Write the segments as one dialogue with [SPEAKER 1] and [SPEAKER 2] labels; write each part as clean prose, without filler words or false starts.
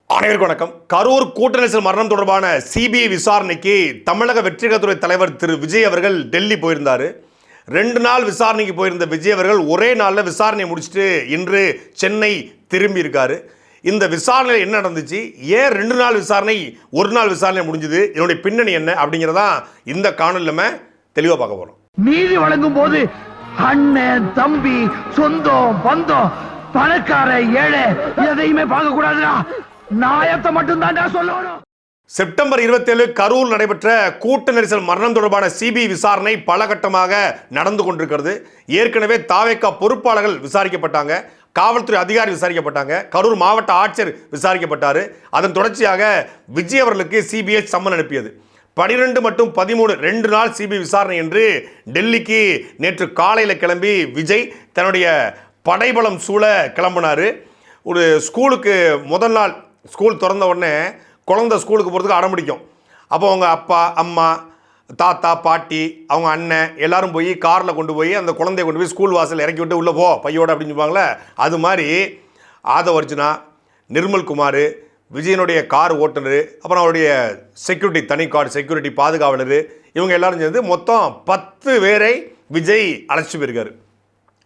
[SPEAKER 1] அனைவருக்கும் வணக்கம். கரூர் கூட்ட நெரிசல் மரணம் தொடர்பான சிபிஐ விசாரணைக்கு தமிழக வெற்றிகரத்துறை தலைவர் திரு விஜய் அவர்கள் டெல்லி போயிருந்தார். 2 நாள் விசாரணைக்கு போயிருந்த விஜய் அவர்கள் ஒரே நாளில் விசாரணையை முடிச்சுட்டு இன்று சென்னை திரும்பி இருக்காரு. இந்த விசாரணையில் என்ன நடந்துச்சு, ஏன் 2 நாள் விசாரணை 1 நாள் விசாரணை முடிஞ்சது, இதனுடைய பின்னணி என்ன அப்படிங்கிறதான் இந்த காணொலியில் நம்ம தெளிவாக பார்க்க போகிறோம்.
[SPEAKER 2] நீதி வழங்கும் போது அண்ணன் தம்பி சொந்தம் பந்தம் பணக்கார ஏழை எதையுமே பார்க்க கூடாதுடா, நாயத்தை மட்டும் தான் சொல்லணும்.
[SPEAKER 1] செப்டம்பர் 27 கரூர் நடைபெற்ற கூட்ட நெரிசல் மரணம் தொடர்பான சிபிஐ விசாரணை பல கட்டமாக நடந்து கொண்டிருக்கிறது. ஏற்கனவே தாவேகா பொறுப்பாளர்கள் விசாரிக்கப்பட்டாங்க, காவல்துறை அதிகாரி விசாரிக்கப்பட்டாங்க, கரூர் மாவட்ட ஆட்சியர் விசாரிக்கப்பட்டார். அதன் தொடர்ச்சியாக விஜய் அவர்களுக்கு சிபிஐ சம்மன் அனுப்பியது. 12 மற்றும் 13 2 நாள் சிபிஐ விசாரணை என்று டெல்லிக்கு நேற்று காலையில் கிளம்பி விஜய் தன்னுடைய படைபலம் சூழ கிளம்பினார். ஒரு ஸ்கூலுக்கு முதல் நாள் ஸ்கூல் திறந்த உடனே குழந்தை ஸ்கூலுக்கு போகிறதுக்கு அடம்பிடிக்கும். அப்போ அவங்க அப்பா அம்மா தாத்தா பாட்டி அவங்க அண்ணன் எல்லாரும் போய் காரில் கொண்டு போய் அந்த குழந்தைய கொண்டு போய் ஸ்கூல் வாசல் இறக்கி விட்டு உள்ளே போ பையோட அப்படின்னு சொல்லுவாங்களே, அது மாதிரி ஆதவர்ஜுனா, நிர்மல்குமார், விஜயனுடைய கார் ஓட்டுநர், அப்புறம் அவருடைய செக்யூரிட்டி தனி கார்டு செக்யூரிட்டி பாதுகாவலர், இவங்க எல்லாரும் சேர்ந்து மொத்தம் 10 பேரை விஜய் அழைச்சிட்டு போயிருக்காரு.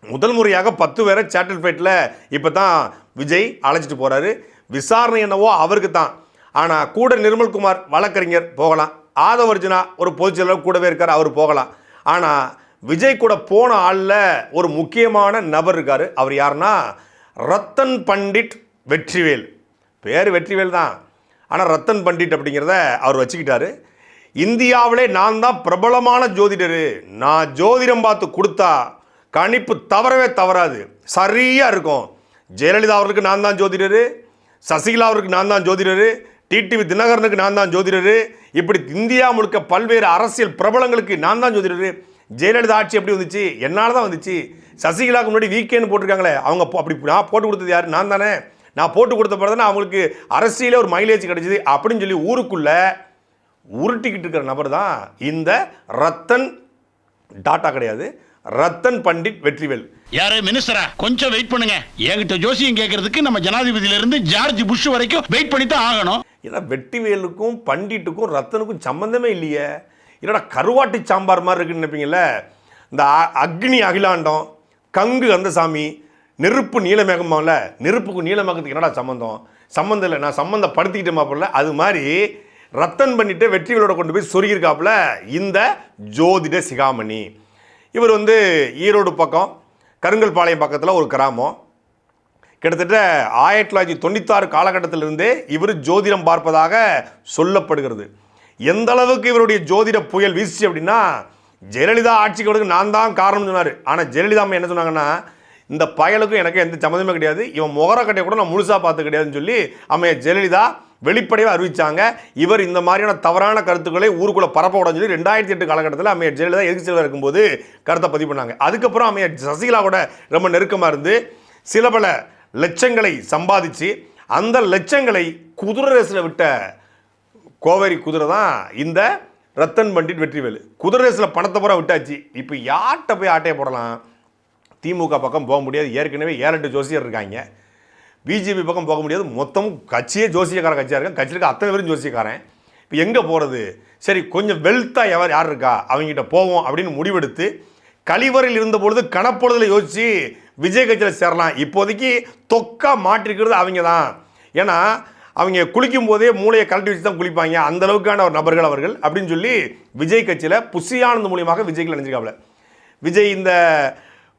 [SPEAKER 1] முதல் முறையாக 10 பேரை சேட்டல் ஃப்ளைட்டில் இப்போ தான் விஜய் அழைச்சிட்டு போகிறாரு. விசாரணை என்னவோ அவருக்கு தான். ஆனால் கூட நிர்மல்குமார் வழக்கறிஞர் போகலாம், ஆதவர்ஜுனா ஒரு பொதுச்செயலாளர் கூடவே இருக்கார், அவர் போகலாம். ஆனால் விஜய் கூட போன ஆளில் ஒரு முக்கியமான நபர் இருக்கார். அவர் யாருன்னா ரத்தன் பண்டிட் வெற்றிவேல். பேர் வெற்றிவேல் தான், ஆனால் ரத்தன் பண்டிட் அப்படிங்கிறத அவர் வச்சுக்கிட்டாரு. இந்தியாவிலே நான் தான் பிரபலமான ஜோதிடர், நான் ஜோதிடம் பார்த்து கொடுத்தா கணிப்பு தவறவே தவறாது, சரியாக இருக்கும். ஜெயலலிதா அவர்களுக்கு நான் தான் ஜோதிடர், சசிகலா அவருக்கு நான் தான் ஜோதிடர், டிடிவி தினகரனுக்கு நான் தான் ஜோதிடர், இப்படி இந்தியா முழுக்க பல்வேறு அரசியல் பிரபலங்களுக்கு நான் தான் ஜோதிடர். ஜெயலலிதா ஆட்சி எப்படி வந்துச்சு, என்னால் தான் வந்துச்சு. சசிகலாவுக்கு முன்னாடி வீக்கேன்னு போட்டிருக்காங்களே, அவங்க அப்படி நான் போட்டு கொடுத்தது யார், நான் தானே. நான் போட்டு கொடுத்த பிறகு தானே அவங்களுக்கு அரசியலே ஒரு மைலேஜ் கிடைச்சிது அப்படின்னு சொல்லி ஊருக்குள்ளே உருட்டிக்கிட்டு இருக்கிற நபர் தான் இந்த ரத்தன். டாட்டா கிடையாது, ரத்தன் பண்டிட் வெற்றிவேல்.
[SPEAKER 3] யாரு மினிஸ்டரா? கொஞ்சம் வெயிட் பண்ணுங்க. என்கிட்ட ஜோசியம் கேட்கறதுக்கு நம்ம ஜனாதிபதியில இருந்து ஜார்ஜ் புஷ் வரைக்கும் வெயிட் பண்ணி தான் ஆகணும்.
[SPEAKER 1] ஏன்னா வெற்றிவேலுக்கும் பண்டிட்டுக்கும் ரத்தனுக்கும் சம்பந்தமே இல்லையே. என்னடா கருவாட்டி சாம்பார் மாதிரி இருக்குன்னு நினைப்பீங்கல்ல. இந்த அக்னி அகிலாண்டம், கங்கு கந்தசாமி, நெருப்பு நீலமேகமால, நெருப்புக்கும் நீலமேகத்துக்கு என்னடா சம்பந்தம்? சம்பந்தம் இல்லை, நான் சம்பந்தப்படுத்திக்கிட்டே மாப்பிள்ள. அது மாதிரி ரத்தன் பண்ணிட்டு வெற்றிவேலோட கொண்டு போய் சொருகிருக்காப்புல இந்த ஜோதிட சிகாமணி. இவர் ஈரோடு பக்கம் கருங்கல்பாளையம் பக்கத்தில் ஒரு கிராமம். கிட்டத்தட்ட 1996 காலகட்டத்திலிருந்தே இவர் ஜோதிடம் பார்ப்பதாக சொல்லப்படுகிறது. எந்த அளவுக்கு இவருடைய ஜோதிட புயல் வீசிச்சு அப்படின்னா, ஜெயலலிதா ஆட்சிக்கு நான் தான் காரணம்னு சொன்னார். ஆனால் ஜெயலலிதா அம்மா என்ன சொன்னாங்கன்னா, இந்த பயலுக்கும் எனக்கு எந்த சம்மந்தமே கிடையாது, இவன் முகரக்கட்டையை கூட நான் முழுசாக பார்த்து கிடையாதுன்னு சொல்லி அம்மையார் ஜெயலலிதா வெளிப்படையாக அறிவித்தாங்க. இவர் இந்த மாதிரியான தவறான கருத்துக்களை ஊருக்குள்ளே பரப்ப விட சொல்லி 2008 காலகட்டத்தில் அம்மையார் ஜெயலலிதா எதிர்த்து இருக்கும்போது கருத்தை பதிவு பண்ணாங்க. அதுக்கப்புறம் அம்மையார் சசிகலா கூட ரொம்ப நெருக்கமாக இருந்து சில பல லட்சங்களை சம்பாதிச்சு அந்த லட்சங்களை குதிரை ரேஸில் விட்ட கோவேரி குதிரை தான் இந்த ரத்தன் பண்டிட் வெற்றிவேலு. குதிரை ரேஸில் பணத்தை பூரா விட்டாச்சு. இப்போ யார்கிட்ட போய் ஆட்டையை போடலாம்? திமுக பக்கம் போக முடியாது, ஏற்கனவே 7-8 ஜோசியர் இருக்காங்க. பிஜேபி பக்கம் போக முடியாது, மொத்தம் கட்சியே ஜோசியக்கார கட்சியாக இருக்காங்க. கட்சியில் இருக்க அத்தனை பேரும் ஜோசியக்காரன். இப்போ எங்கே போகிறது? சரி, கொஞ்சம் வெல்த்தாக யார் இருக்கா அவங்ககிட்ட போவோம் அப்படின்னு முடிவெடுத்து கழிவறையில் இருந்தபொழுது கணப்பொழுதில் யோசித்து விஜய் கட்சியில் சேரலாம். இப்போதைக்கு தொக்கா மாற்றிருக்கிறது அவங்க தான். ஏன்னா அவங்க குளிக்கும் போதே மூளையை கழட்டி வச்சு தான் குளிப்பாங்க, அந்த அளவுக்கான ஒரு நபர்கள் அவர்கள் அப்படின்னு சொல்லி விஜய் கட்சியில் புஷியானந்த் மூலியமாக விஜய்க்கு நினைச்சிருக்காப்புல. விஜய் இந்த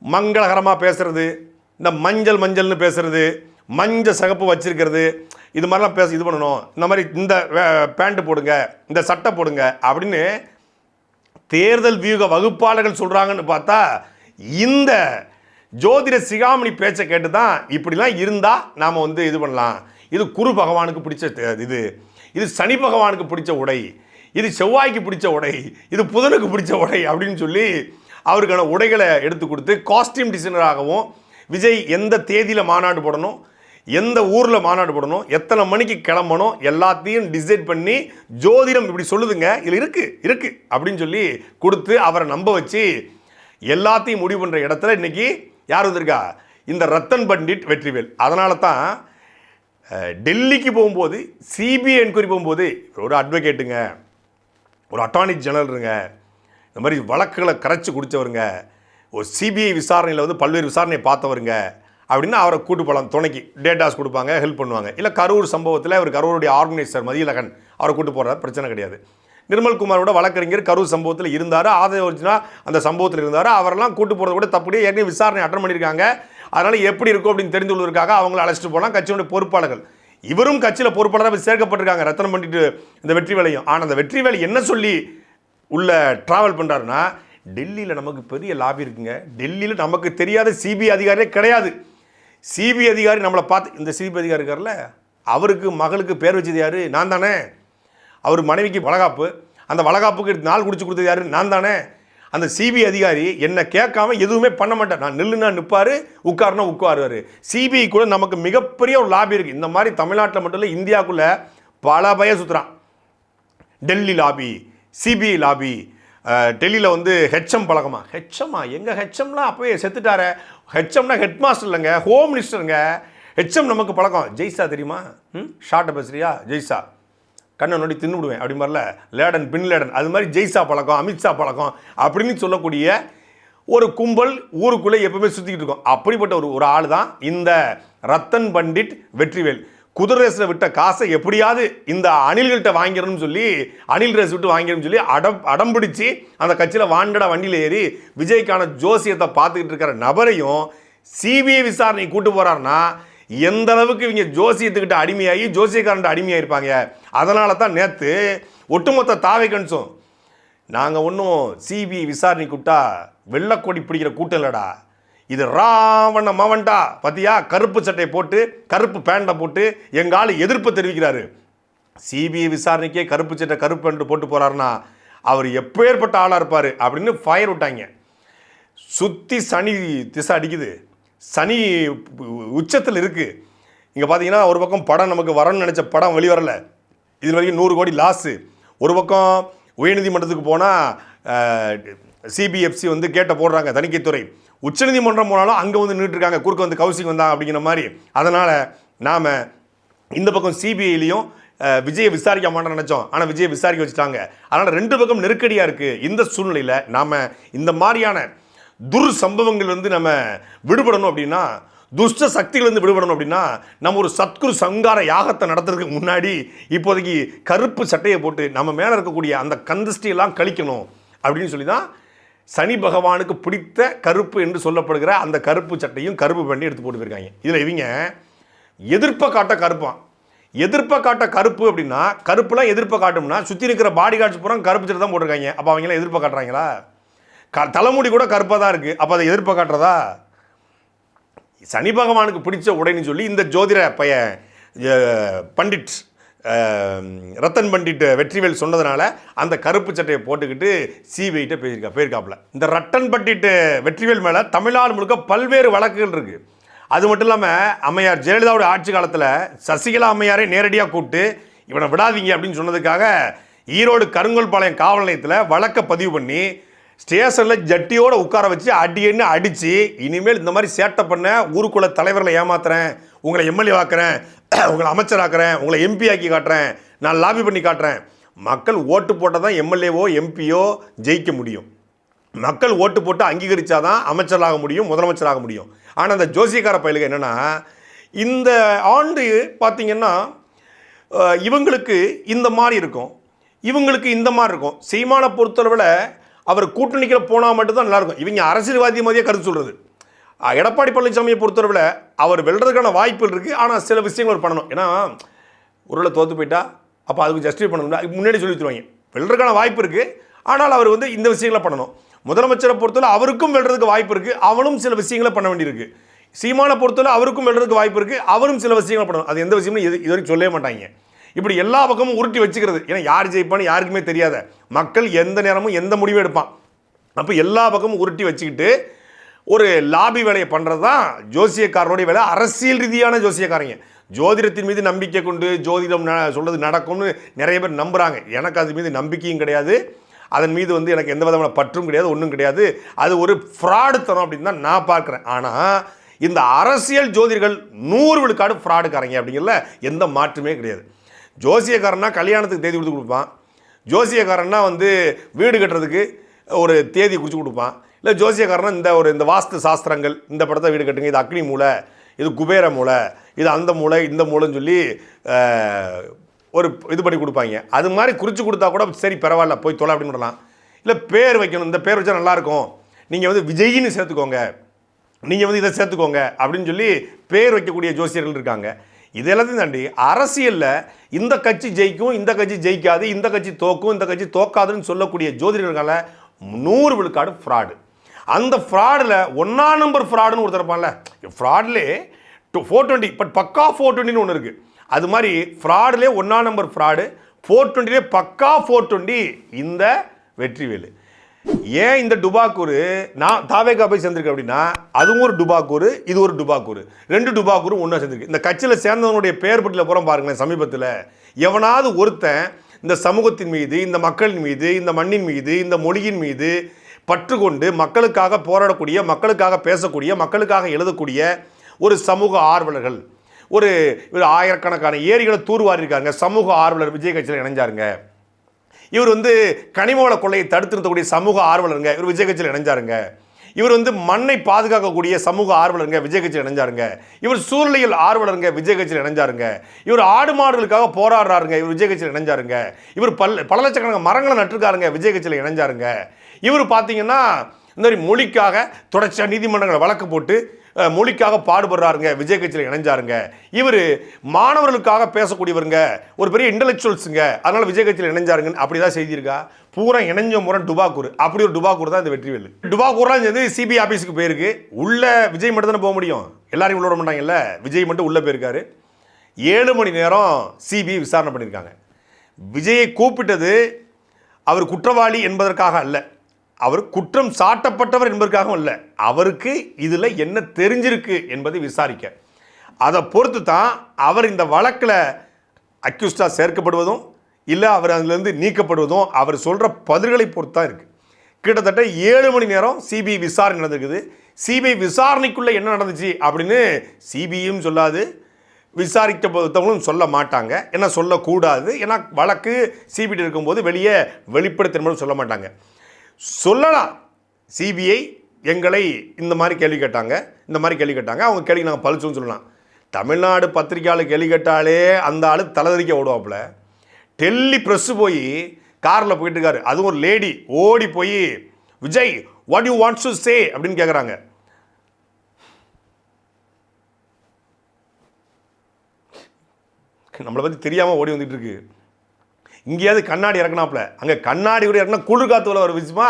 [SPEAKER 1] மங்களகரமாக பேசுறது, இந்த மஞ்சள் மஞ்சள்னு பேசுறது, மஞ்சள் சகப்பு வச்சிருக்கிறது, இது மாதிரிலாம் இது பண்ணணும், இந்த மாதிரி இந்த பேண்ட்டு போடுங்க, இந்த சட்டை போடுங்க அப்படின்னு தேர்தல் வியூக வகுப்பாளர்கள் சொல்கிறாங்கன்னு பார்த்தா இந்த ஜோதிட சிகாமணி பேச்சை கேட்டு தான் இப்படிலாம் இருந்தால் நாம் இது பண்ணலாம். இது குரு பகவானுக்கு பிடிச்ச இது சனி பகவானுக்கு பிடிச்ச உடை, இது செவ்வாய்க்கு பிடிச்ச உடை, இது புதனுக்கு பிடிச்ச உடை அப்படின்னு சொல்லி அவருக்கான உடைகளை எடுத்து கொடுத்து காஸ்டியூம் டிசைனராகவும் விஜய் எந்த தேதியில் மாநாடு போடணும், எந்த ஊரில் மாநாடு போடணும், எத்தனை மணிக்கு கிளம்பணும், எல்லாத்தையும் டிசைட் பண்ணி ஜோதிடம் இப்படி சொல்லுதுங்க, இதில் இருக்கு அப்படின்னு சொல்லி கொடுத்து அவரை நம்ப வச்சு எல்லாத்தையும் முடிவு பண்ணுற இடத்துல இன்னைக்கு யார் வந்திருக்கா? இந்த ரத்தன் பண்டிட் வெற்றிவேல். அதனால தான் டெல்லிக்கு போகும்போது சிபிஐ என்கொயரி போகும்போது ஒரு அட்வொகேட்டுங்க, ஒரு அட்டார்னி ஜெனரலுங்க, இந்த மாதிரி வழக்குகளை கரைச்சி குடித்தவருங்க, ஒரு சிபிஐ விசாரணையில் வந்து பல்வேறு விசாரணையை பார்த்தவருங்க அப்படின்னா அவரை கூட்டு போகலாம். துணைக்கு டேட்டாஸ் கொடுப்பாங்க, ஹெல்ப் பண்ணுவாங்க. இல்லை கரூர் சம்பவத்தில் அவர் கரூருடைய ஆர்கனைசர் மதியழகன் அவரை கூட்டு போகிறார், பிரச்சனை கிடையாது. நிர்மல்குமாரோட வழக்கறிஞர் கரூர் சம்பவத்தில் இருந்தார், ஆதரவர்ஜுனா அந்த சம்பவத்தில் இருந்தார். அவரெல்லாம் கூட்டு போகிறது கூட தப்புடைய ஏற்கனவே விசாரணை அட்டன் பண்ணியிருக்காங்க. அதனால் எப்படி இருக்கும் அப்படின்னு தெரிந்து கொள்வதற்காக அவங்கள அழைச்சிட்டு போகலாம். கட்சியினுடைய பொறுப்பாளர்கள் இவரும் கட்சியில் பொறுப்பாளராக சேர்க்கப்பட்டிருக்காங்க, ரத்தனம் பண்ணிட்டு இந்த வெற்றி வேலையும். ஆனால் அந்த வெற்றி வேலை என்ன சொல்லி உள்ள ட்ராவல் பண்ணுறாருன்னா, டெல்லியில் நமக்கு பெரிய லாபி இருக்குங்க, டெல்லியில் நமக்கு தெரியாத சிபிஐ அதிகாரியே கிடையாது. சிபிஐ அதிகாரி நம்மளை பார்த்து, இந்த சிபிஐ அதிகாரி இருக்கார்ல, அவருக்கு மகளுக்கு பேர் வச்சது யார்? நான் தானே. அவர் மனைவிக்கு வளகாப்பு, அந்த வளகாப்புக்கு நாள் குடிச்சு கொடுத்தது யார்? நான் தானே. அந்த சிபிஐ அதிகாரி என்னை கேட்காம எதுவுமே பண்ண மாட்டேன், நான் நில்லுனா நிற்பார், உட்காருனா உட்காருவார். சிபிஐ கூட நமக்கு மிகப்பெரிய ஒரு லாபி இருக்குது. இந்த மாதிரி தமிழ்நாட்டில் மட்டும் இல்லை, இந்தியாவுக்குள்ளே பல பய சுற்றுறான். Delhi lobby, CBI lobby. டெல்லியில் வந்து ஹெச்எம் பழக்கமா? ஹெச்எம்மா எங்கள் ஹெச்எம்லாம் அப்போயே செத்துட்டார. ஹெச்எம்னா ஹெட் மாஸ்டர் இல்லைங்க, ஹோம் மினிஸ்டருங்க. ஹெச்எம் நமக்கு பழக்கம். ஜெய்சா தெரியுமா? ஷார்ட்டை பேசுறியா? ஜெய்சா கண்ணை நோடி தின்னு விடுவேன் அப்படி மாதிரில லேடன் பின் லேடன், அது மாதிரி ஜெய்சா பழக்கம், அமித்ஷா பழக்கம் அப்படின்னு சொல்லக்கூடிய ஒரு கும்பல் ஊருக்குள்ளே எப்பவுமே சுற்றிக்கிட்டு இருக்கோம். அப்படிப்பட்ட ஒரு ஆள் தான் இந்த ரத்தன் பண்டிட் வெற்றிவேல். குதிரை ரேஸில் விட்ட காசை எப்படியாவது இந்த அணில்கள்கிட்ட வாங்கிடணும்னு சொல்லி, அணில் ரேஸ் விட்டு வாங்கிடணும்னு சொல்லி அடம்பிடிச்சு அந்த கட்சியில் வாண்டடா வண்டியில் ஏறி விஜய்க்கான ஜோசியத்தை பார்த்துக்கிட்டு இருக்கிற நபரையும் சிபிஐ விசாரணை கூட்டு போகிறாருன்னா எந்த அளவுக்கு இவங்க ஜோசியத்துக்கிட்ட அடிமையாகி ஜோசியக்காரன்ட்ட அடிமையாயிருப்பாங்க. அதனால தான் நேற்று ஒட்டுமொத்த தாவை கணிச்சோம், நாங்கள் ஒன்றும் சிபிஐ விசாரணை கூட்டா வெள்ளக்கொடி பிடிக்கிற கூட்டம் இல்லைடா, இது ராவண மவன்டா பார்த்தியா, கருப்பு சட்டை போட்டு கருப்பு பேண்டை போட்டு எங்கள் ஆள் எதிர்ப்பு தெரிவிக்கிறாரு. சிபிஐ விசாரணைக்கே கருப்பு சட்டை கருப்பு பேண்ட் போட்டு போகிறாருன்னா அவர் எப்பேற்பட்ட ஆளாக இருப்பார் அப்படின்னு ஃபயர் விட்டாங்க. சுற்றி சனி திசை அடிக்குது, சனி உச்சத்தில் இருக்குது. இங்கே பார்த்தீங்கன்னா ஒரு பக்கம் படம் நமக்கு வரணும்னு நினச்ச படம் வெளிவரலை, இது வரைக்கும் 100 கோடி லாஸு. ஒரு பக்கம் உயர்நீதிமன்றத்துக்கு போனால் சிபிஎஃப்சி வந்து கேட்ட போடுறாங்க தணிக்கைத்துறை, உச்சநீதிமன்றம் போனாலும் அங்கே வந்து நின்றுட்டுருக்காங்க, குறுக்க வந்து கவுசிங் வந்தாங்க அப்படிங்கிற மாதிரி. அதனால் நாம் இந்த பக்கம் சிபிஐலையும் விஜயை விசாரிக்க மாட்டோம்னு நினச்சோம், ஆனால் விஜயை விசாரிக்க வச்சுட்டாங்க. அதனால் 2 பக்கம் நெருக்கடியாக இருக்குது. இந்த சூழ்நிலையில் நாம் இந்த மாதிரியான சம்பவங்கள் வந்து நம்ம விடுபடணும் அப்படின்னா, துஷ்ட சக்திகள் வந்து விடுபடணும் அப்படின்னா, நம்ம ஒரு சத்குரு சங்கார யாகத்தை நடத்துறதுக்கு முன்னாடி இப்போதைக்கு கருப்பு சட்டையை போட்டு நம்ம மேலே இருக்கக்கூடிய அந்த கந்தஸ்டியெல்லாம் கழிக்கணும் அப்படின்னு சொல்லி தான் சனி பகவானுக்கு பிடித்த கருப்பு என்று சொல்லப்படுகிற அந்த கருப்பு சட்டையும் கருப்பு பண்ணி எடுத்து போட்டு போயிருக்காங்க. இதில் இவங்க எதிர்ப்பை காட்ட கருப்பான், எதிர்ப்பை காட்ட கருப்பு அப்படின்னா, கருப்புலாம் எதிர்ப்பை காட்டும்னா சுற்றி இருக்கிற பாடி கார்ட்ஸ் பூரா கருப்பு சட்டை தான் போட்டிருக்காங்க. அப்போ அவங்களாம் எதிர்ப்பை காட்டுறாங்களா? தலைமுடி கூட கருப்பாக தான் இருக்குது, அப்போ அதை எதிர்ப்பை காட்டுறதா? சனி பகவானுக்கு பிடிச்ச உடைன்னு சொல்லி இந்த ஜோதிட பையன் பண்டிட் ரத்தன் பண்டிட் வெற்றிவேல் சொன்னதுனால அந்த கருப்பு சட்டையை போட்டுக்கிட்டு சிபிஐட்ட போயிருக்காப்புல. இந்த ரத்தன் பண்டிட் வெற்றிவேல் மேலே தமிழ்நாடு முழுக்க பல்வேறு வழக்குகள் இருக்குது. அது மட்டும் இல்லாமல் அம்மையார் ஜெயலலிதாவுடைய ஆட்சி காலத்தில் சசிகலா அம்மையாரை நேரடியாக கூப்பிட்டு இவனை விடாதீங்க அப்படின்னு சொன்னதுக்காக ஈரோடு கருங்கல்பாளையம் காவல் நிலையத்தில் வழக்கை பதிவு பண்ணி ஸ்டேஷனில் ஜட்டியோடு உட்கார வச்சு அடின்னு அடித்து, இனிமேல் இந்த மாதிரி சேட்டை பண்ண ஊருக்குள்ள தலைவர்களை ஏமாத்துறேன், உங்களை எம்எல்ஏ ஆக்குறேன், உங்களை அமைச்சராக்குறேன், உங்களை எம்பி ஆக்கி காட்டுறேன், நான் லாபி பண்ணி காட்டுறேன். மக்கள் ஓட்டு போட்டால் தான் எம்எல்ஏவோ எம்பியோ ஜெயிக்க முடியும், மக்கள் ஓட்டு போட்டு அங்கீகரித்தாதான் அமைச்சராக முடியும், முதலமைச்சராக முடியும். ஆனால் அந்த ஜோசியக்கார பயலுக்கு என்னென்னா, இந்த ஆண்டு பார்த்திங்கன்னா இவங்களுக்கு இந்த மாதிரி இருக்கும், இவங்களுக்கு இந்த மாதிரி இருக்கும். சீமானை பொறுத்தளவில் அவர் கூட்டணிக்கில் போனால் மட்டும்தான் நல்லாயிருக்கும். இவங்க அரசியல்வாதி மாதிரியே கருத்து சொல்கிறது. எடப்பாடி பழனிசாமியை பொறுத்தளவில் அவர் வெல்றதுக்கான வாய்ப்புகள் இருக்குது, ஆனால் சில விஷயங்கள் அவர் பண்ணணும். ஏன்னா ஒருவேளை தோற்று போயிட்டா அப்போ அதுக்கு ஜஸ்டிஃபை பண்ணணும்னா முன்னாடி சொல்லி தருவாங்க. வெல்றதுக்கான வாய்ப்பு இருக்குது, ஆனால் அவர் வந்து இந்த விஷயங்களை பண்ணணும். முதலமைச்சரை பொறுத்தவரை அவருக்கும் வெல்றதுக்கு வாய்ப்பு இருக்குது, அவனும் சில விஷயங்களை பண்ண வேண்டியிருக்கு. சீமானை பொறுத்தவரை அவருக்கும் வெல்றதுக்கு வாய்ப்பு இருக்குது, அவரும் சில விஷயங்களை பண்ணணும். அது எந்த விஷயமும் இது வரைக்கும் சொல்லவே மாட்டாங்க. இப்படி எல்லா பக்கமும் உருட்டி வச்சுக்கிறது. ஏன்னா யார் ஜெயிப்பான்னு யாருக்குமே தெரியாத, மக்கள் எந்த நேரமும் எந்த முடிவும் எடுப்பான். அப்போ எல்லா பக்கமும் உருட்டி வச்சுக்கிட்டு ஒரு லாபி வேலையை பண்ணுறது தான் ஜோசியக்காரனுடைய வேலை. அரசியல் ரீதியான ஜோசியக்காரங்க ஜோதிடத்தின் மீது நம்பிக்கை கொண்டு ஜோதிடம் சொல்கிறது நடக்கும்னு நிறைய பேர் நம்புகிறாங்க. எனக்கு அது மீது நம்பிக்கையும் கிடையாது, அதன் மீது வந்து எனக்கு எந்த விதமான பற்றும் கிடையாது, ஒன்றும் கிடையாது. அது ஒரு ஃப்ராடு தனம் அப்படின்னு தான் நான் பார்க்குறேன். ஆனால் இந்த அரசியல் ஜோதிடர்கள் 100 விழுக்காடு ஃப்ராடுக்காரங்க அப்படிங்கிறதுல எந்த மாற்றுமே கிடையாது. ஜோசியக்காரனா கல்யாணத்துக்கு தேதி கொடுத்து கொடுப்பான், ஜோசியக்காரனா வந்து வீடு கட்டுறதுக்கு ஒரு தேதி குறித்து கொடுப்பான், இல்லை ஜோசியக்காரனா இந்த வாஸ்து சாஸ்திரங்கள், இந்த படத்தை வீடு கட்டுங்க, இது அக்னி மூலை, இது குபேர மூலை, இது அந்த மூலை, இந்த மூலைன்னு சொல்லி ஒரு இது பண்ணி கொடுப்பாங்க. அது மாதிரி குறித்து கொடுத்தா கூட சரி பரவாயில்ல போய் தொலை அப்படின்னு விடலாம். இல்லை பேர் வைக்கணும், இந்த பேர் வச்சா நல்லாயிருக்கும், நீங்கள் வந்து விஜயின்னு சேர்த்துக்கோங்க, நீங்கள் வந்து இதை சேர்த்துக்கோங்க அப்படின்னு சொல்லி பேர் வைக்கக்கூடிய ஜோசியர்கள் இருக்காங்க. இது எல்லாத்தையும் தாண்டி அரசியலில் இந்த கட்சி ஜெயிக்கும், இந்த கட்சி ஜெயிக்காது, இந்த கட்சி தோக்கும், இந்த கட்சி தோக்காதுன்னு சொல்லக்கூடிய ஜோதிடர்களால் 100 விழுக்காடு ஃப்ராடு. அந்த ஃப்ராடில் 1ஆம் நம்பர் ஃப்ராடுன்னு ஒருத்தர் இருப்பான்ல, ஃப்ராட்லே 420 பட் பக்கா 420ன்னு ஒன்று இருக்குது. அது மாதிரி ஃப்ராடுலே 1ஆம் நம்பர் ஃப்ராடு, 420லே பக்கா 420 இந்த வெற்றிவேலு. ஏன் இந்த டுபாக்கூரு நான் தாவேக்கா போய் சேர்ந்திருக்கு அப்படின்னா அதுவும் ஒரு டுபாக்கூரு, இது ஒரு டுபாக்கூரு, 2 டுபாக்கூரு ஒன்றா சேர்ந்துருக்கு. இந்த கட்சியில் சேர்ந்தவனுடைய பெயர் பட்டியல புறம் பாருங்களேன். சமீபத்தில் எவனாவது ஒருத்தன் இந்த சமூகத்தின் மீது, இந்த மக்களின் மீது, இந்த மண்ணின் மீது, இந்த மொழியின் மீது பற்று கொண்டு மக்களுக்காக போராடக்கூடிய, மக்களுக்காக பேசக்கூடிய, மக்களுக்காக எழுதக்கூடிய ஒரு சமூக ஆர்வலர்கள், ஒரு ஆயிரக்கணக்கான ஏரிகளை தூர்வாரிருக்காங்க, சமூக ஆர்வலர் விஜய் கட்சியில் இணைஞ்சாருங்க. இவர் வந்து கனிமவள கொள்ளையை தடுத்து நிறுத்தக்கூடிய சமூக ஆர்வலருங்க, இவர் விஜய் கட்சியில் இணைஞ்சாருங்க. இவர் வந்து மண்ணை பாதுகாக்கக்கூடிய சமூக ஆர்வலருங்க, விஜய் கட்சியில் இணைஞ்சாருங்க. இவர் சூழ்நிலையில் ஆர்வலருங்க, விஜய் கட்சியில் இணைஞ்சாருங்க. இவர் ஆடு மாடுகளுக்காக போராடுறாருங்க, இவர் விஜய் கட்சியில் இணைஞ்சாருங்க. இவர் பல லட்சக்கணக்கான மரங்களை நட்டுருக்காருங்க, விஜய் கட்சியில் இணைஞ்சாருங்க. இவர் பார்த்தீங்கன்னா இந்த மாதிரி மொழிக்காக தொடர்ச்சியாக நீதிமன்றங்களை வழக்கு போட்டு மொழிக்காக பாடுபடுறாருங்க, விஜய் கட்சியில் இணைஞ்சாருங்க. இவர் மாணவர்களுக்காக பேசக்கூடியவருங்க, ஒரு பெரிய இன்டலெக்சுவல்ஸுங்க, அதனால் விஜய் கட்சியில் இணைஞ்சாருங்கன்னு அப்படி தான் செய்திருக்கா. பூரா இணைஞ்ச முறை டுபாக்கூர், அப்படி ஒரு டுபாக்கூர் தான் இந்த வெற்றிவேலு. டுபாக்கூர்லாம் சேர்ந்து சிபிஐ ஆஃபீஸுக்கு போயிருக்கு. உள்ள விஜய் மட்டும் தானே போக முடியும், எல்லாரையும் உள்ள விட மாட்டாங்கல்ல. விஜய் மட்டும் உள்ளே போயிருக்காரு. 7 மணி நேரம் சிபிஐ விசாரணை பண்ணியிருக்காங்க. விஜயை கூப்பிட்டது அவர் குற்றவாளி என்பதற்காக அல்ல, அவர் குற்றம் சாட்டப்பட்டவர் என்பதற்காகவும் இல்லை, அவருக்கு இதில் என்ன தெரிஞ்சிருக்கு என்பதை விசாரிக்க. அதை பொறுத்து தான் அவர் இந்த வழக்கில் அக்யூஸ்டாக சேர்க்கப்படுவதும் இல்லை அவர் அதிலிருந்து நீக்கப்படுவதும் அவர் சொல்கிற பதில்களை பொறுத்து தான் இருக்குது. கிட்டத்தட்ட 7 மணி நேரம் சிபிஐ விசாரணை நடந்திருக்குது. சிபிஐ விசாரணைக்குள்ளே என்ன நடந்துச்சு அப்படின்னு சிபிஐயும் சொல்லாது, விசாரிக்கப்பட்டவங்களும் சொல்ல மாட்டாங்க. ஏன்னா சொல்லக்கூடாது, ஏன்னா வழக்கு சிபிஐ இருக்கும்போது வெளியே வெளிப்படுத்த சொல்ல மாட்டாங்க. சொல்லலாம், சிபிஐ எங்களை இந்த மாதிரி கேள்வி கேட்டாங்க, இந்த மாதிரி கேள்வி கேட்டாங்க, அவங்க கேள்வி நாங்கள் பழிச்சோன்னு சொல்லலாம். தமிழ்நாடு பத்திரிக்கையாளர் கேள்வி கேட்டாலே அந்த ஆள் தலைதறிக்க ஓடுவாப்புல. டெல்லி ப்ரெஸ்ஸு போய் காரில் போயிட்டு இருக்காரு, அதுவும் ஒரு லேடி ஓடி போய் Vijay what you wants to say அப்படின்னு கேட்குறாங்க. நம்மளை பற்றி தெரியாமல் ஓடி வந்துட்டு இருக்கு. இங்கேயாவது கண்ணாடி இறக்குனாப்புல, அங்கே கண்ணாடி கூட இறக்குனா குளிர் காற்றுல ஒரு விஷயமா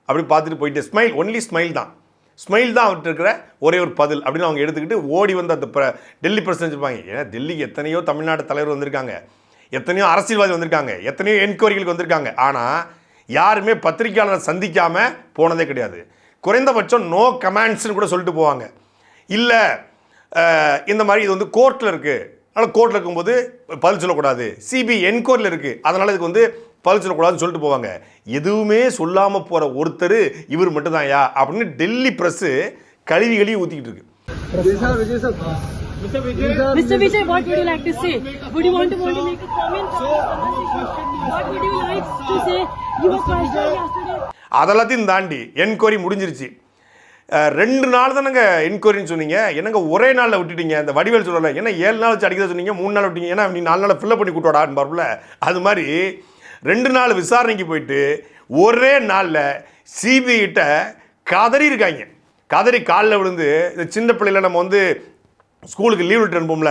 [SPEAKER 1] அப்படி பார்த்துட்டு போயிட்டு ஸ்மைல், ஒன்லி ஸ்மைல் தான், ஸ்மைல் தான் அவர்கிட்ட இருக்கிற ஒரே ஒரு பதில் அப்படின்னு அவங்க எடுத்துக்கிட்டு ஓடி வந்து அந்த டெல்லி பிரசிடென்ட் இருப்பாங்க. ஏன்னா டெல்லிக்கு எத்தனையோ தமிழ்நாடு தலைவர் வந்திருக்காங்க, எத்தனையோ அரசியல்வாதி வந்திருக்காங்க, எத்தனையோ என்கொயரிகளுக்கு வந்திருக்காங்க. ஆனால் யாருமே பத்திரிகையாளரை சந்திக்காமல் போனதே கிடையாது. குறைந்தபட்சம் நோ கமெண்ட்ஸ்னு கூட சொல்லிட்டு போவாங்க. இல்லை இந்த மாதிரி இது வந்து கோர்ட்டில் இருக்குது, அதனால் கோர்ட்டில் இருக்கும்போது பதில் சொல்லக்கூடாது, சிபிஐ என்கொயரியில் இருக்குது, அதனால் இதுக்கு வந்து பதில் சொல்லக்கூடாதுன்னு சொல்லிட்டு போவாங்க. எதுவுமே சொல்லாமல் போகிற ஒருத்தர் இவர் மட்டும்தான்யா அப்படின்னு டெல்லி ப்ரெஸ்ஸு கழுவி ஊற்றிக்கிட்டு இருக்கு.
[SPEAKER 4] Mr. Vijay, what would you like to say? Would you want to make a comment? What would you like to say? You were questioned yesterday.
[SPEAKER 1] அதெல்லாத்தையும் தாண்டி என்கொயரி முடிஞ்சிருச்சு. 2 நாள் தானங்க என்கொயரின்னு சொன்னீங்க, என்னங்க ஒரே நாளில் விட்டுட்டீங்க. இந்த வடிவேல் சொல்லலை, ஏன்னா 7 நாள் வச்சு அடிக்கிறத சொன்னீங்க, 3 நாள் விட்டீங்க, ஏன்னா நீ 4 நாள் ஃபில்லப் பண்ணி கூட்டோடான்னு பார்ப்பல. அது மாதிரி 2 நாள் விசாரணைக்கு போயிட்டு ஒரே நாளில் சிபிஐ கிட்ட கதறி இருக்காங்க. கதறி காலில் விழுந்து, இந்த சின்ன பிள்ளைல நம்ம வந்து ஸ்கூலுக்கு லீவ் விட்டு அனுப்போம்ல,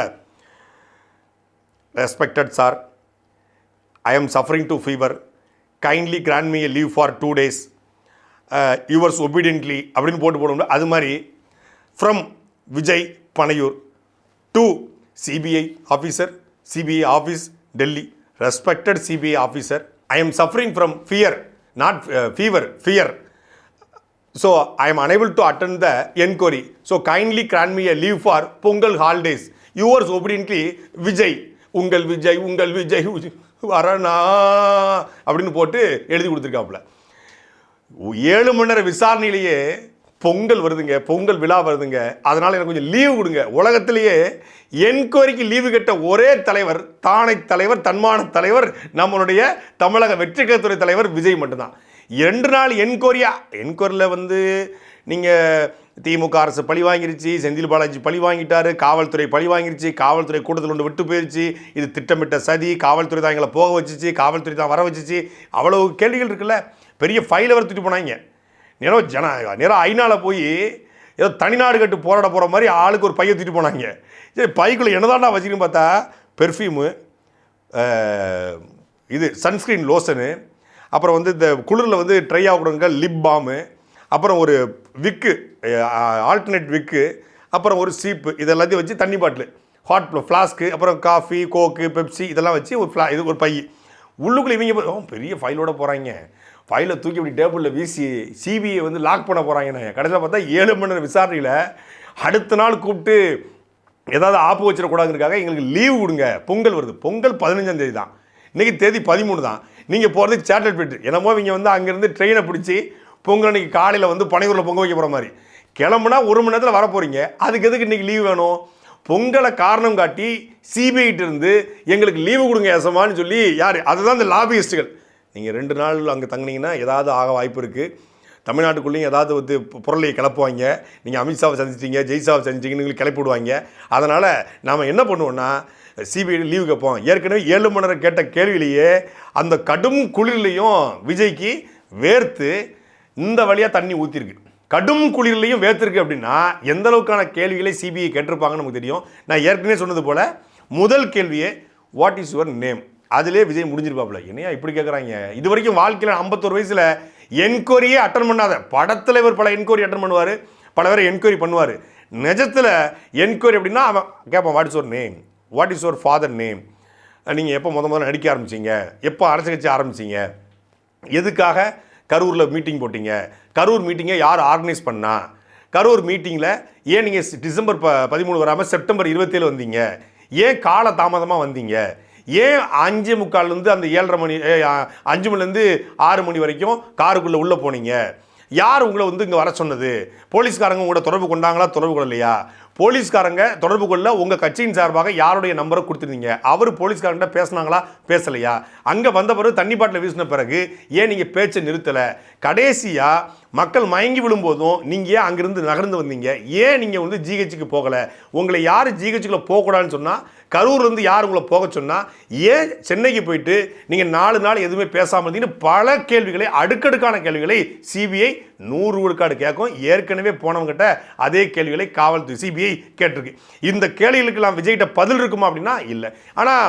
[SPEAKER 1] respected sir, I am suffering to fever, kindly grant me a leave for 2 days, yours obediently அப்படின்னு போடுவோம்ல. அது மாதிரி from Vijay Panaiyur to CBI officer, CBI office Delhi, respected CBI officer, I am suffering from fear, not fever, fear. So, I am unable to attend the enquiry. So, kindly grant me a leave for Pongal holidays. Yours obediently, Vijay. உங்கள் விஜய் வரனா அப்படின்னு போட்டு எழுதி கொடுத்துருக்காப்புல. 7 மணி நேர விசாரணையிலேயே பொங்கல் வருதுங்க, பொங்கல் விழா வருதுங்க, அதனால் எனக்கு கொஞ்சம் லீவு கொடுங்க. உலகத்திலேயே என்கொயரிக்கு லீவு கேட்ட ஒரே தலைவர், தானை தலைவர், தன்மான தலைவர், நம்மளுடைய தமிழக வெற்றி கழகத்துறை தலைவர் விஜய் மட்டும்தான். 2 நாள் என்கொயரியில் வந்து நீங்கள் திமுக அரசு பழி வாங்கிருச்சு, செந்தில் பாலாஜி பழி வாங்கிட்டாரு, காவல்துறை பழி வாங்கிருச்சு, காவல்துறை கூட்டத்தில் ஒன்று விட்டு போயிடுச்சு, இது திட்டமிட்ட சதி, காவல்துறை தான் எங்களை போக வச்சிச்சு, காவல்துறை தான் வர வச்சிச்சு, அவ்வளவு கேள்விகள் இருக்குல்ல. பெரிய ஃபைலை வர தூக்கிட்டு போனாங்க. நேரம் ஐநாவில் போய் ஏதோ தனிநாடு கட்டு போராட போகிற மாதிரி ஆளுக்கு ஒரு பையை தூக்கிட்டு போனாங்க. சரி, பைக்குள்ளே என்னதான்டா வச்சுக்கணும்னு பார்த்தா பெர்ஃப்யூமு, இது சன்ஸ்க்ரீன் லோஷனு, அப்புறம் வந்து இந்த குளிரில் வந்து ட்ரை ஆகக்கூடாதுங்க லிப் பாமு, அப்புறம் ஒரு விக்கு, ஆல்டர்னேட் விக்கு, அப்புறம் ஒரு சீப்பு, இதெல்லாத்தையும் வச்சு தண்ணி பாட்டில், ஹாட் ஃப்ளாஸ்க்கு, அப்புறம் காஃபி, கோக்கு, பெப்சி இதெல்லாம் வச்சு இது ஒரு பை. உள்ளுக்குள்ளே இவங்க பெரிய ஃபைலோடு போகிறாங்க. ஃபைலை தூக்கி இப்படி டேபிளில் வீசி சிபிஐ வந்து லாக் பண்ண போகிறாங்கண்ணே. கடைசியில் பார்த்தா 7 மணி நேரம் விசாரணையில் அடுத்த நாள் கூப்பிட்டு ஏதாவது ஆப்பு வச்சிடக்கூடாதுங்கிறதுக்காக எங்களுக்கு லீவு கொடுங்க, பொங்கல் வருது. பொங்கல் 15ஆம் தேதி தான், இன்றைக்கி தேதி 13 தான். நீங்கள் போகிறது சேட்டலைட் போய்ட்டு என்னமோ இவங்க வந்து அங்கேருந்து ட்ரெயினை பிடிச்சி பொங்கல் அன்றைக்கி காலையில் வந்து பனையூரில் பொங்க வைக்க போகிற மாதிரி கிளம்புனா 1 மணி நேரத்தில் வரப்போகிறீங்க. அதுக்கு எதுக்கு இன்றைக்கி லீவு வேணும்? பொங்கலை காரணம் காட்டி சிபிஐட்டு இருந்து எங்களுக்கு லீவு கொடுங்க எசமான்னு சொல்லி யார்? அதுதான் இந்த லாபியிஸ்ட்டுகள். நீங்கள் 2 நாள் அங்கே தங்கினீங்கன்னா ஏதாவது ஆக வாய்ப்பு இருக்குது. தமிழ்நாட்டுக்குள்ளேயும் ஏதாவது வந்து பொருளையை கிளப்புவாங்க. நீங்கள் அமித்ஷாவை சந்திச்சிட்டீங்க, ஜெய்ஷாவை சந்திச்சிங்கன்னு கிளப்பி விடுவாங்க. அதனால் நாம் என்ன பண்ணுவோன்னா சிபிஐ லீவு கேட்போம். ஏற்கனவே 7 மணி நேரம் கேட்ட கேள்வியிலேயே அந்த கடும் குளிர்லையும் விஜய்க்கு வேர்த்து இந்த வழியாக தண்ணி ஊற்றிருக்கு. கடும் குளிர்லையும் வேர்த்திருக்கு அப்படின்னா எந்த அளவுக்கான கேள்விகளை சிபிஐ கேட்டிருப்பாங்கன்னு நமக்கு தெரியும். நான் ஏற்கனவே சொன்னது போல் முதல் கேள்வியே வாட் இஸ் யுவர் நேம், அதிலே விஜய் முடிஞ்சிருப்பாப்புல. என்னையா இப்படி கேட்குறாங்க? இது வரைக்கும் வாழ்க்கையில் 51 வயசில் என்கொயரியே அட்டன் பண்ணாத படத்தில் இவர் பல என்கொயரி அட்டன் பண்ணுவார், பல பேரை என்கொயரி பண்ணுவார். நிஜத்தில் என்கொயரி அப்படின்னா அவன் கேட்பான் what is your name, what is your father name, நீங்கள் எப்போ முதல்ல நடிக்க ஆரம்பிச்சிங்க, எப்போ அரசு கட்சி ஆரம்பிச்சிங்க, எதுக்காக கரூரில் மீட்டிங் போட்டிங்க, கரூர் மீட்டிங்கை யார் ஆர்கனைஸ் பண்ணா, கரூர் மீட்டிங்கில் ஏன் நீங்கள் டிசம்பர் 13 வராமல் செப்டம்பர் 27 வந்தீங்க, ஏன் கால தாமதமாக வந்தீங்க, ஏன் 5:45 அந்த 7:30 மணி 5 மணிலேருந்து 6 மணி வரைக்கும் காருக்குள்ளே உள்ளே போனீங்க, யார் உங்களை வந்து இங்கே வர சொன்னது, போலீஸ்காரங்க உங்களோட தொடர்பு கொண்டாங்களா தொடர்பு கொள்ளலையா, போலீஸ்காரங்க தொடர்பு கொள்ள உங்கள் கட்சியின் சார்பாக யாருடைய நம்பரை கொடுத்துருந்தீங்க, அவர் போலீஸ்காரங்கிட்ட பேசினாங்களா பேசலையா, அங்கே வந்த பிறகு தண்ணி பாட்டில் வீசின பிறகு ஏன் நீங்கள் பேச்சை நிறுத்தலை, கடைசியாக மக்கள் மயங்கி விழும்போதும் நீங்கள் ஏன் அங்கேருந்து நகர்ந்து வந்தீங்க, ஏன் நீங்கள் வந்து ஜிஹெச்சுக்கு போகலை, உங்களை யார் ஜிஹெச்சுக்குள்ளே போகக்கூடாதுன்னு சொன்னால், கரூர்லேருந்து யார் உங்களை போக சொன்னால், ஏன் சென்னைக்கு போயிட்டு நீங்கள் 4 நாள் எதுவுமே பேசாமல் இருந்தீங்கன்னு பல கேள்விகளை, அடுக்கடுக்கான கேள்விகளை சிபிஐ 100 விழுக்காடு கேட்கும். ஏற்கனவே போனவங்கிட்ட அதே கேள்விகளை காவல்துறை சிபிஐ கேட்டிருக்கு. இந்த கேள்விகளுக்கெல்லாம் விஜய்கிட்ட பதில் இருக்குமா அப்படின்னா இல்லை. ஆனால்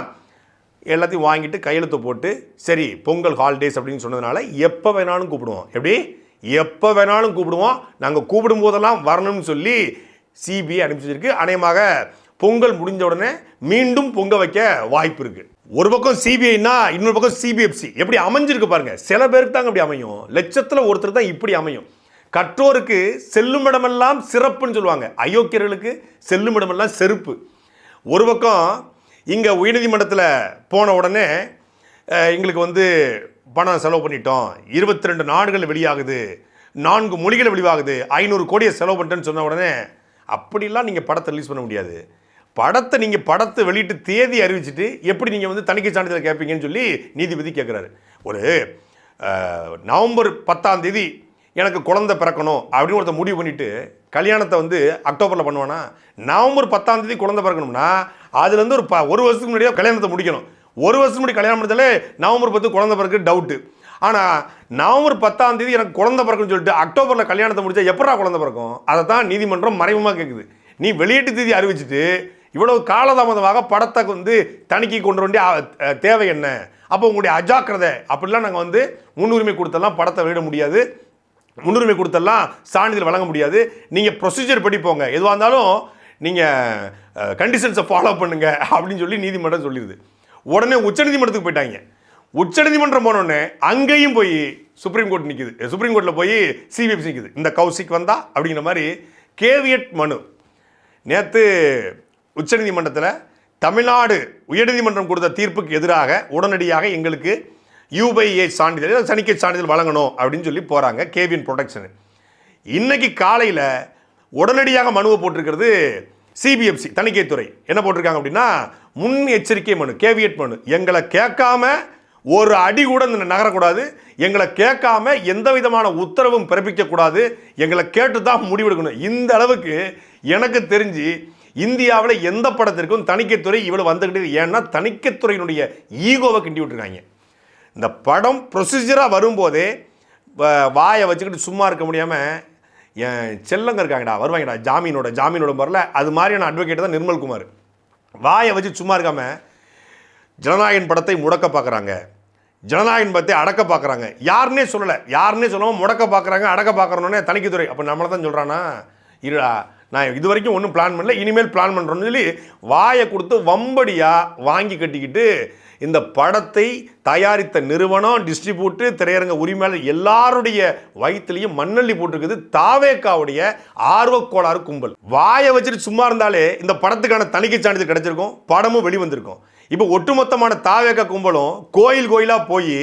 [SPEAKER 1] எல்லாத்தையும் வாங்கிட்டு கையெழுத்து போட்டு சரி பொங்கல் ஹாலிடேஸ் அப்படின்னு சொன்னதுனால எப்போ வேணாலும் கூப்பிடுவோம், எப்படி எப்போ வேணாலும் கூப்பிடுவோம், நாங்கள் கூப்பிடும் போதெல்லாம் வரணும்னு சொல்லி சிபிஐ அனுப்பிச்சிருக்கு. அநேகமாக பொங்கல் முடிஞ்ச உடனே மீண்டும் பொங்க வைக்க வாய்ப்பு இருக்குது. ஒரு பக்கம் சிபிஐனா இன்னொரு பக்கம் சிபிஎஃப்சி எப்படி அமைஞ்சிருக்கு பாருங்க. சில பேருக்கு தாங்க அப்படி அமையும், லட்சத்தில் ஒருத்தர் தான் இப்படி அமையும். கற்றோருக்கு செல்லுமிடமெல்லாம் சிறப்புன்னு சொல்லுவாங்க, அயோக்கியர்களுக்கு செல்லுமிடமெல்லாம் செருப்பு. ஒரு பக்கம் இங்கே உயர்நீதிமன்றத்தில் போன உடனே எங்களுக்கு வந்து பணம் செலவு பண்ணிட்டோம், 22 நாடுகள் வெளியாகுது, 4 மொழிகள் வெளியாகுது, 500 கோடியை செலவு பண்ணிட்டேன்னு சொன்ன உடனே அப்படிலாம் நீங்கள் படத்தை ரிலீஸ் பண்ண முடியாது. படத்தை வெளியிட்டு தேதி அறிவிச்சுட்டு எப்படி நீங்கள் வந்து தணிக்கை சான்றிதழ் கேட்பீங்கன்னு சொல்லி நீதிபதி கேட்குறாரு. ஒரு நவம்பர் 10ஆம் தேதி எனக்கு குழந்தை பிறக்கணும் அப்படின்னு ஒருத்தர் முடிவு பண்ணிவிட்டு கல்யாணத்தை வந்து அக்டோபரில் பண்ணுவானா, நவம்பர் 10ஆம் தேதி குழந்தை பிறக்கணும்னா அதுலேருந்து ஒரு வருஷத்துக்கு முன்னாடியே கல்யாணத்தை முடிக்கணும். ஒரு வருஷத்துக்கு முன்னாடி கல்யாணம் பண்ணதாலே நவம்பர் 10 குழந்தை பிறகு டவுட்டு. ஆனால் நவம்பர் 10ஆம் தேதி எனக்கு குழந்தை பிறக்குன்னு சொல்லிட்டு அக்டோபரில் கல்யாணத்தை முடிச்சா எப்படா குழந்தை பிறக்கும்? அதை தான் நீதிமன்றம் மறைமுகமாக கேட்குது. நீ வெளியீட்டு தேதி அறிவிச்சுட்டு இவ்வளவு காலதாமதமாக படத்தை வந்து தணிக்கை கொண்டு வேண்டிய தேவை என்ன? அப்போ உங்களுடைய அஜாக்கிரதை அப்படிலாம் நாங்கள் வந்து முன்னுரிமை கொடுத்தெல்லாம் படத்தை வெளியிட முடியாது, முன்னுரிமை கொடுத்தெல்லாம் சான்றிதழ் வழங்க முடியாது. நீங்கள் ப்ரொசீஜர் படி போங்க, எதுவாக இருந்தாலும் நீங்கள் கண்டிஷன்ஸை ஃபாலோ பண்ணுங்க அப்படின்னு சொல்லி நீதிமன்றம் சொல்லிடுது. உடனே உச்சநீதிமன்றத்துக்கு போயிட்டாங்க. உச்சநீதிமன்றம் போனோடனே அங்கேயும் போய் சுப்ரீம் கோர்ட் நிற்குது. சுப்ரீம் கோர்ட்டில் போய் சிபிஎஃப்சி நிற்குது. இந்த கௌசிக் வந்தா அப்படிங்கிற மாதிரி கேவியட் மனு நேற்று உச்சநீதிமன்றத்தில் தமிழ்நாடு உயர்நீதிமன்றம் கொடுத்த தீர்ப்புக்கு எதிராக உடனடியாக எங்களுக்கு U/A சான்றிதழ், தணிக்கை சான்றிதழ் வழங்கணும் அப்படின்னு சொல்லி போகிறாங்க. கேவியன் ப்ரொடெக்ஷனு இன்னைக்கு காலையில் உடனடியாக மனுவை போட்டிருக்கிறது சிபிஎஃப்சி தணிக்கைத்துறை. என்ன போட்டிருக்காங்க அப்படின்னா, முன் எச்சரிக்கை மனு, கேவியட் மனு. எங்களை கேட்காம ஒரு அடி கூட நகரக்கூடாது, எங்களை கேட்காம எந்த விதமான உத்தரவும் பிறப்பிக்கக்கூடாது, எங்களை கேட்டு தான் முடிவெடுக்கணும். இந்த அளவுக்கு எனக்கு தெரிஞ்சு இந்தியாவில் எந்த படத்திற்கும் தணிக்கைத்துறை இவ்வளவு வந்துக்கிட்டு. ஏன்னா தணிக்கைத்துறையினுடைய ஈகோவை கிண்டி விட்டுருக்காங்க. இந்த படம் ப்ரொசீஜராக வரும்போதே வாயை வச்சுக்கிட்டு சும்மா இருக்க முடியாமல், என் செல்லங்க இருக்காங்கடா வருவாங்கடா ஜாமீனோட வரல, அது மாதிரியான அட்வொகேட் தான் நிர்மல்குமார். வாயை வச்சு சும்மா இருக்காமல் ஜனநாயகன் படத்தை முடக்க பார்க்குறாங்க, ஜனநாயகன் படத்தை அடக்க பார்க்குறாங்க. யாருன்னே சொல்லாமல் முடக்க பார்க்குறாங்க, அடக்க பார்க்குறோன்னே தணிக்கைத்துறை. அப்போ நம்மளை தான் சொல்கிறானா, இருடா நான் இது வரைக்கும் ஒன்றும் பிளான் பண்ணல, இனிமேல் பிளான் பண்ணுறோன்னு சொல்லி வாயை கொடுத்து வம்படியாக வாங்கி கட்டிக்கிட்டு இந்த படத்தை தயாரித்த நிறுவனம், டிஸ்ட்ரிபியூட்டு, திரையரங்க உரிமையாளர் எல்லாருடைய வயிற்றுலையும் மண்ணள்ளி போட்டிருக்குது தாவேக்காவுடைய ஆர்வக்கோளாறு கும்பல். வாயை வச்சுட்டு சும்மா இருந்தாலே இந்த படத்துக்கான தணிக்கை சான்றிதழ் கிடைச்சிருக்கும், படமும் வெளிவந்திருக்கும். இப்போ ஒட்டுமொத்தமான தாவேக்கா கும்பலும் கோயிலாக போய்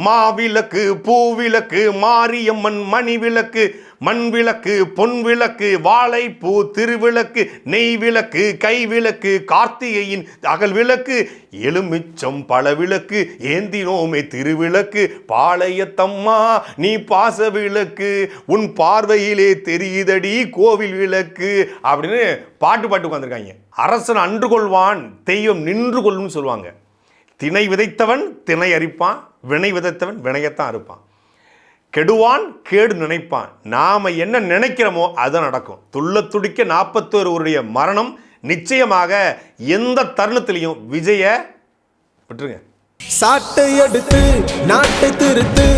[SPEAKER 1] மாவிளக்கு, பூவிளக்கு, மாரியம்மன், மணி விளக்கு, மண் விளக்கு, பொன் விளக்கு, வாழைப்பூ, திருவிளக்கு, நெய் விளக்கு, கை விளக்கு, கார்த்திகையின் அகல் விளக்கு, எலுமிச்சம் பல விளக்கு, ஏந்தினோமே திருவிளக்கு, பாளையத்தம்மா நீ பாச விளக்கு, உன் பார்வையிலே தெரியுதடி கோவில் விளக்கு அப்படின்னு பாட்டு உட்காந்துருக்காங்க. அரசன் அன்று கொள்வான், தெய்வம் நின்று கொள்ளும்னு சொல்லுவாங்க. திணை விதைத்தவன் திணை அரிப்பான், வினை விதைத்தவன் வினையத்தான் அறுப்பான். கெடுவான் கேடு நினைப்பான். நாம என்ன நினைக்கிறோமோ அது நடக்கும். துள்ள துடிக்க 41 மரணம் நிச்சயமாக எந்த தருணத்திலையும் விஜய விட்டுருங்க.
[SPEAKER 5] சாட்டை எடுத்து நாட்டை திருத்து.